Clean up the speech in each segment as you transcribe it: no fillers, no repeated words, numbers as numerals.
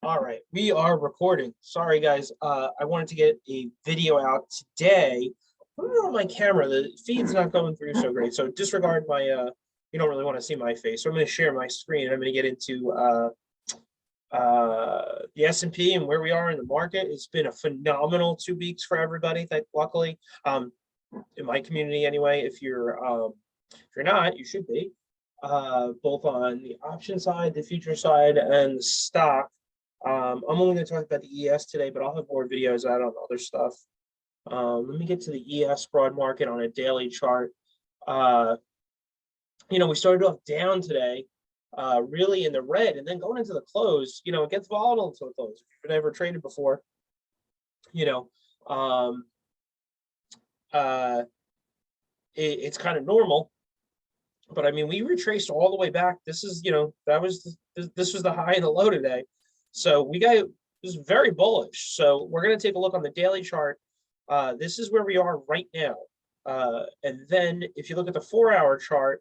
All right, we are recording. Sorry, guys. I wanted to get a video out today. Put it on my camera. The feed's not going through so great. So disregard my, you don't really want to see my face. So I'm going to share my screen. I'm going to get into the S&P and where we are in the market. It's been a phenomenal 2 weeks for everybody, luckily. In my community anyway. If you're not, you should be. Both on the option side, the future side, and the stock. I'm only going to talk about the ES today, but I'll have more videos out on other stuff. Let me get to the ES broad market on a daily chart. We started off down today, really in the red, and then going into the close, it gets volatile until the close. If you've never traded before, it's kind of normal. But I mean, we retraced all the way back. This is, this was the high and the low today. So this is very bullish. So we're going to take a look on the daily chart. This is where we are right now. And then if you look at the 4-hour chart,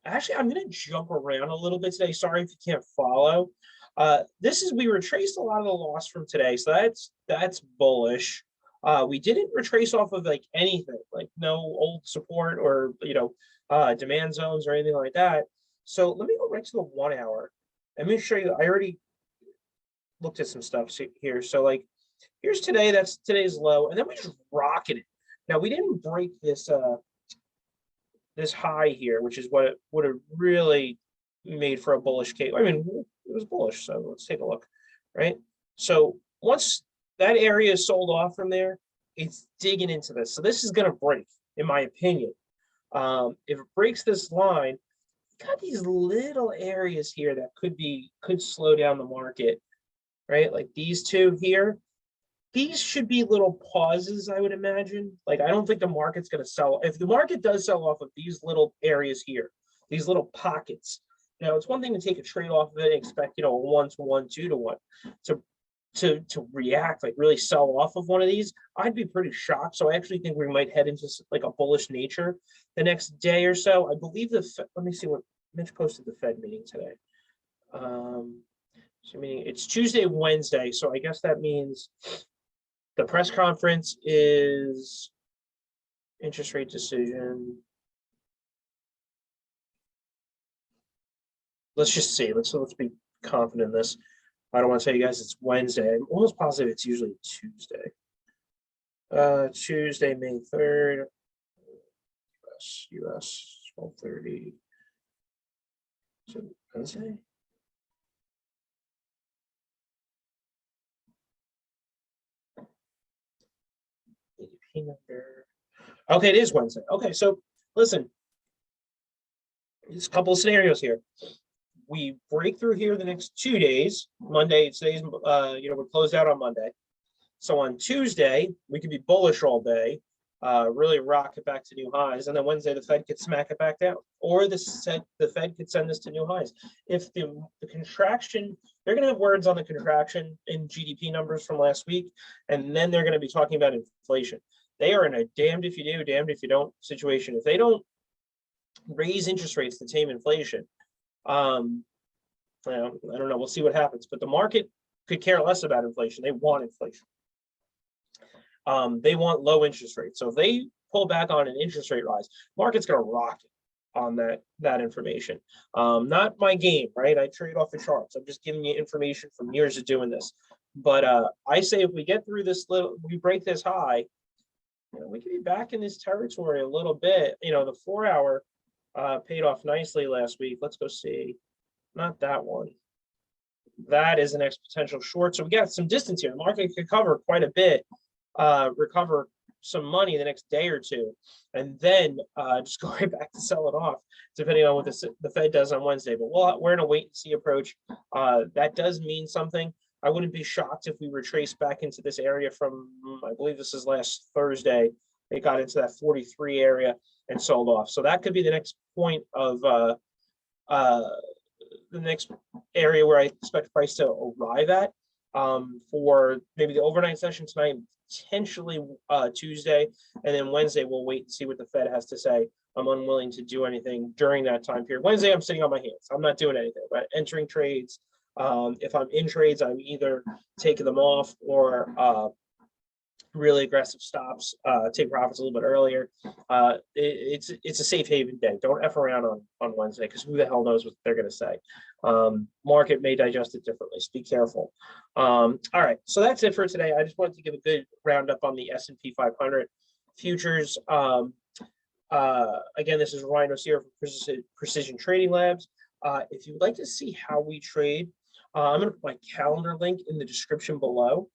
actually, I'm going to jump around a little bit today. Sorry if you can't follow. We retraced a lot of the loss from today. So that's bullish. We didn't retrace off of like anything, like no old support or, demand zones or anything like that. So let me go right to the 1-hour. Let me show you. I already looked at some stuff here. So like, here's today. That's today's low, and then we just rocketed it. Now we didn't break this this high here, which is what it would have really made for a bullish case. I mean, it was bullish. So let's take a look. Right. So once that area is sold off from there, it's digging into this. So this is going to break, in my opinion. If it breaks this line, got these little areas here that could slow down the market, right? Like these two here, these should be little pauses, I would imagine. Like, I don't think the market's going to sell. If the market does sell off of these little areas here, these little pockets, it's one thing to take a trade off of it and expect, a 1-to-1, 2-to-1 to react, like really sell off of one of these. I'd be pretty shocked. So I actually think we might head into like a bullish nature the next day or so. I believe let me see what Mitch posted the Fed meeting today. So meaning it's Tuesday, Wednesday. So I guess that means the press conference is interest rate decision. Let's just see. Let's be confident in this. I don't want to tell you guys it's Wednesday. I'm almost positive it's usually Tuesday. Tuesday, May 3rd. US 12:30. Is it Wednesday? ADP number. Okay, it is Wednesday. Okay, so listen. There's a couple of scenarios here. We break through here the next 2 days. Monday, today's, we're closed out on Monday. So on Tuesday, we could be bullish all day, really rock it back to new highs. And then Wednesday, the Fed could smack it back down. Or the Fed could send this to new highs. If the contraction, they're going to have words on the contraction in GDP numbers from last week. And then they're going to be talking about inflation. They are in a damned if you do, damned if you don't situation. If they don't raise interest rates to tame inflation, I don't know. We'll see what happens. But the market could care less about inflation. They want inflation. They want low interest rates. So if they pull back on an interest rate rise, market's going to rock it on that information. Not my game, right? I trade off the charts. I'm just giving you information from years of doing this. But I say if we get through we break this high, we could be back in this territory a little bit. The 4-hour paid off nicely last week. Let's go see. Not that one. That is the next potential short. So we got some distance here. The market could cover quite a bit, recover some money the next day or two, and then just go right back to sell it off, depending on what the Fed does on Wednesday. But we're in a wait and see approach. That does mean something. I wouldn't be shocked if we retrace back into this area from, I believe this is last Thursday. It got into that 43 area and sold off. So that could be the next point of the next area where I expect price to arrive at for maybe the overnight session tonight, potentially Tuesday, and then Wednesday we'll wait and see what the Fed has to say. I'm unwilling to do anything during that time period. Wednesday, I'm sitting on my hands. I'm not doing anything, but entering trades, If I'm in trades, I'm either taking them off or really aggressive stops, take profits a little bit earlier. It's a safe haven day. Don't F around on Wednesday because who the hell knows what they're going to say. Market may digest it differently. So be careful. All right, so that's it for today. I just wanted to give a good roundup on the S&P 500 futures. Again, this is Ryan Nocera from Precision Trading Labs. If you'd like to see how we trade, I'm going to put my calendar link in the description below.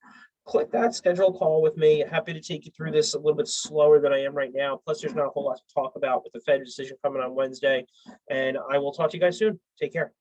Click that, schedule a call with me. Happy to take you through this a little bit slower than I am right now. Plus, there's not a whole lot to talk about with the Fed decision coming on Wednesday. And I will talk to you guys soon. Take care.